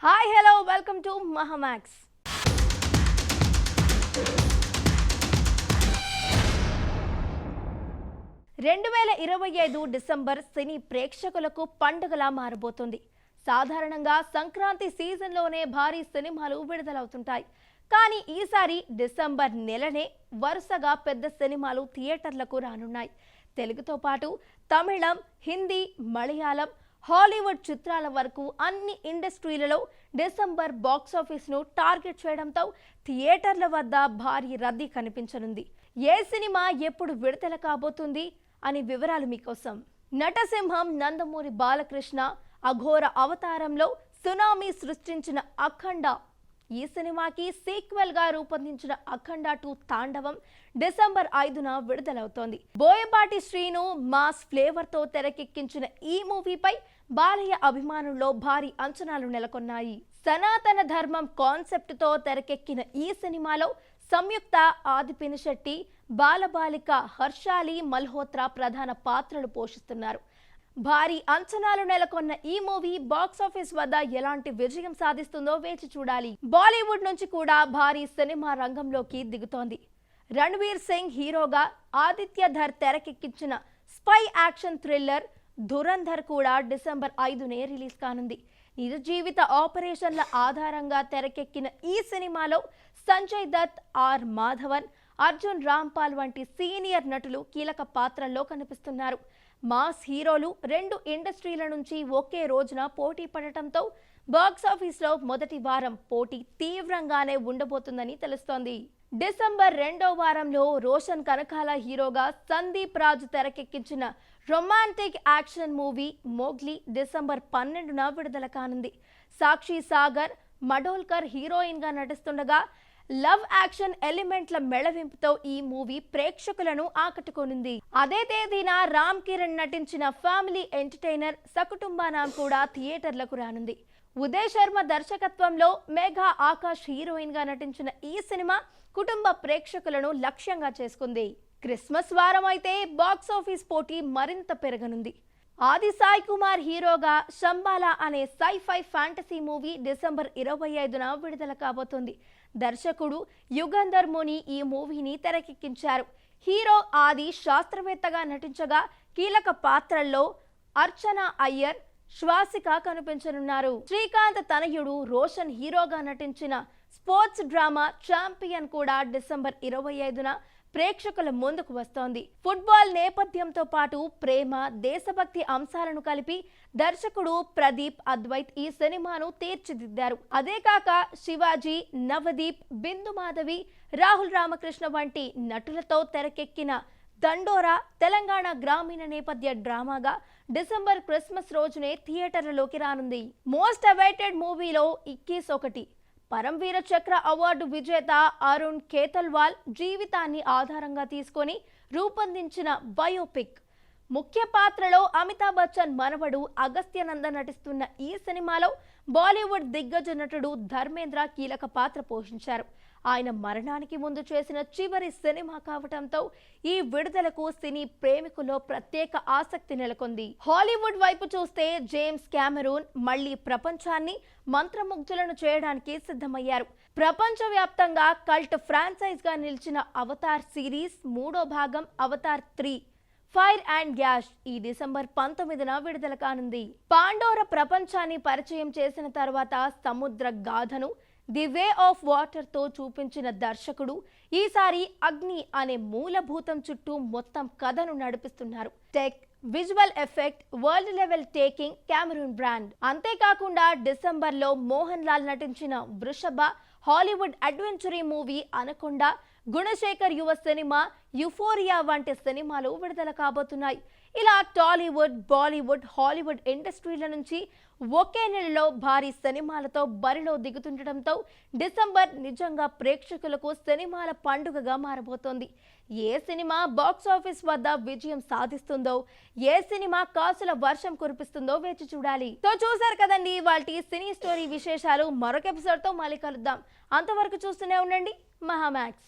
Hi hello welcome to Mahamax. 2025 December సినీ ప్రేక్షకులకు పండుగలా మారబోతుంది. సాధారణంగా సంక్రాంతి సీజన్లోనే భారీ సినిమాలు విడుదలవుతుంటాయి. కానీ ఈసారి డిసెంబర్ నెలనే వరుసగా పెద్ద సినిమాలు థియేటర్లకు రానున్నాయి. తెలుగుతో పాటు తమిళం, హిందీ, మలయాళం, హాలీవుడ్ చిత్రాల వరకు అన్ని ఇండస్ట్రీలలో డిసెంబర్ బాక్సాఫీస్ను టార్గెట్ చేయడంతో థియేటర్ల వద్ద భారీ రద్దీ కనిపించనుంది. ఏ సినిమా ఎప్పుడు విడుదల కాబోతుంది అని వివరాలు మీకోసం. నటసింహం నందమూరి బాలకృష్ణ అఘోర అవతారంలో సునామీ సృష్టించిన అఖండ, ఈ సినిమాకి సీక్వెల్ గా రూపొందించిన అఖండ 2 తాండవం డిసెంబర్ 5న విడుదలవుతోంది. బోయపాటి శ్రీను మాస్ ఫ్లేవర్ తో తెరకెక్కించిన ఈ మూవీపై బాలయ్య అభిమానుల్లో భారీ అంచనాలు నెలకొన్నాయి. సనాతన ధర్మం కాన్సెప్ట్ తో తెరకెక్కిన ఈ సినిమాలో సంయుక్త, ఆదిపినిశెట్టి, బాలబాలిక హర్షాలి మల్హోత్రా ప్రధాన పాత్రలు పోషిస్తున్నారు. భారీ అంచనాలు నెలకొన్న ఈ మూవీ బాక్సాఫీస్ వద్ద ఎలాంటి విజయం సాధిస్తుందో వేచి చూడాలి. బాలీవుడ్ నుంచి కూడా భారీ సినిమా రంగంలోకి దిగుతోంది. రణ్వీర్ సింగ్ హీరోగా ఆదిత్య ధర్ తెరకెక్కించిన స్పై యాక్షన్ థ్రిల్లర్ ధురంధర్ కూడా డిసెంబర్ 5నే రిలీజ్ కానుంది. నిజ జీవిత ఆపరేషన్ల ఆధారంగా తెరకెక్కిన ఈ సినిమాలో సంజయ్ దత్, ఆర్ మాధవన్, అర్జున్ రాంపాల్ వంటి సీనియర్ నటులు కీలక పాత్రల్లో కనిపిస్తున్నారు. మాస్ హీరోలు రెండు ఇండస్ట్రీల నుంచి ఒకే రోజున పోటీ పడటంతో బాక్సాఫీస్లో మొదటి వారం పోటీ తీవ్రంగానే ఉండబోతుందని తెలుస్తోంది. డిసెంబర్ 2వ వారంలో రోషన్ కనకాల హీరోగా సందీప్ రాజు తెరకెక్కించిన romantic action movie Mowgli December 12న విడుదల కానుంది. సాక్షి సాగర్, మడోల్కర్ హీరోయిన్ గా నటిస్తుండగా లవ్ యాక్షన్ ఎలిమెంట్ల మెళవింపుతో ఈ మూవీ ప్రేక్షకులను ఆకట్టుకోనుంది. అదే తేదీన రామ్ కిరణ్ నటించిన ఫ్యామిలీ ఎంటర్టైనర్ సకుటుంబానాం కూడా థియేటర్లకు రానుంది. ఉదయ్ శర్మ దర్శకత్వంలో మేఘా ఆకాష్ హీరోయిన్ గా నటించిన ఈ సినిమా కుటుంబ ప్రేక్షకులను లక్ష్యంగా చేసుకుంది. క్రిస్మస్ వారం అయితే బాక్సాఫీస్ పోటీ మరింత పెరగనుంది. ఆది సాయి కుమార్ హీరోగా శంబాలా అనే సైఫై ఫ్యాంటసీ మూవీ డిసెంబర్ 25న విడుదల కాబోతోంది. దర్శకుడు యుగంధర్ ముని ఈ మూవీని తెరకెక్కించారు. హీరో ఆది శాస్త్రవేత్తగా నటించగా కీలక పాత్రల్లో అర్చన అయ్యర్, శ్వాసిక కనిపించనున్నారు. శ్రీకాంత్ తనయుడు రోషన్ హీరోగా నటించిన స్పోర్ట్స్ డ్రామా ఛాంపియన్ కూడా డిసెంబర్ 25న ప్రేక్షకుల ముందుకు వస్తోంది. ఫుట్బాల్ నేపథ్యంతో పాటు ప్రేమ, దేశభక్తి అంశాలను కలిపి దర్శకుడు ప్రదీప్ అద్వైత్ ఈ సినిమాను తీర్చిదిద్దారు. అదే కాక శివాజీ, నవదీప్, బిందు మాధవి, రాహుల్ రామకృష్ణ వంటి నటులతో తెరకెక్కిన దండోరా తెలంగాణ గ్రామీణ నేపథ్య డ్రామాగా డిసెంబర్ క్రిస్మస్ రోజునే థియేటర్లలోకి రానుంది. మోస్ట్ అవైటెడ్ మూవీలో 21 పరమవీర చక్ర అవార్డు విజేత అరుణ్ ఖేతల్వాల్ జీవితాన్ని ఆధారంగా తీసుకొని రూపొందించిన బయోపిక్. ముఖ్య పాత్రలో అమితాబ్ బచ్చన్ మనవడు అగస్త్యనందన్ నటిస్తున్న ఈ సినిమాలో బాలీవుడ్ దిగ్గజ నటుడు ధర్మేంద్ర కీలక పాత్ర పోషించారు. ఆయన మరణానికి ముందు చేసిన చివరి సినిమా కావటంతో ఈ విడుదలకు సినీ ప్రేమికుల్లో ప్రత్యేక ఆసక్తి నెలకొంది. హాలీవుడ్ వైపు చూస్తే జేమ్స్ కెమెరూన్ మళ్లీ ప్రపంచాన్ని మంత్రముగ్ధులను చేయడానికి సిద్ధమయ్యారు. ప్రపంచవ్యాప్తంగా కల్ట్ ఫ్రాంచైజ్ గా నిలిచిన అవతార్ సిరీస్ 3వ భాగం అవతార్ 3 ఫైర్ అండ్ గ్యాష్ ఈ డిసెంబర్ 19న విడుదల కానుంది. పాండోర ప్రపంచాన్ని పరిచయం చేసిన తర్వాత సముద్ర గాథను ది వే ఆఫ్ వాటర్ తో చూపించిన దర్శకుడు ఈసారి అగ్ని అనే మూలభూతం చుట్టూ మొత్తం కథను నడిపిస్తున్నారు. Tech, visual effect, world level taking Cameroon brand. అంతేకాకుండా డిసెంబర్లో మోహన్ లాల్ నటించిన వృషభ, హాలీవుడ్ అడ్వెంచరీ మూవీ అనకొండ, గుణశేఖర్ యువ సినిమా యుఫోరియా వంటి సినిమాలు విడుదల కాబోతున్నాయి. ఇలా టాలీవుడ్, బాలీవుడ్, హాలీవుడ్ ఇండస్ట్రీల నుంచి ఒకే నెలలో భారీ సినిమాలతో బరిలో దిగుతుండటంతో డిసెంబర్ నిజంగా ప్రేక్షకులకు సినిమాల పండుగగా మారబోతోంది. ఏ సినిమా బాక్సాఫీస్ వద్ద విజయం సాధిస్తుందో, ఏ సినిమా కాసుల వర్షం కురిపిస్తుందో వేచి చూడాలి. సో చూసారు కదండి వాటి సినీ స్టోరీ విశేషాలు. మరొక ఎపిసోడ్తో మళ్ళీ కలుద్దాం. అంతవరకు చూస్తూనే ఉండండి మహామాక్స్.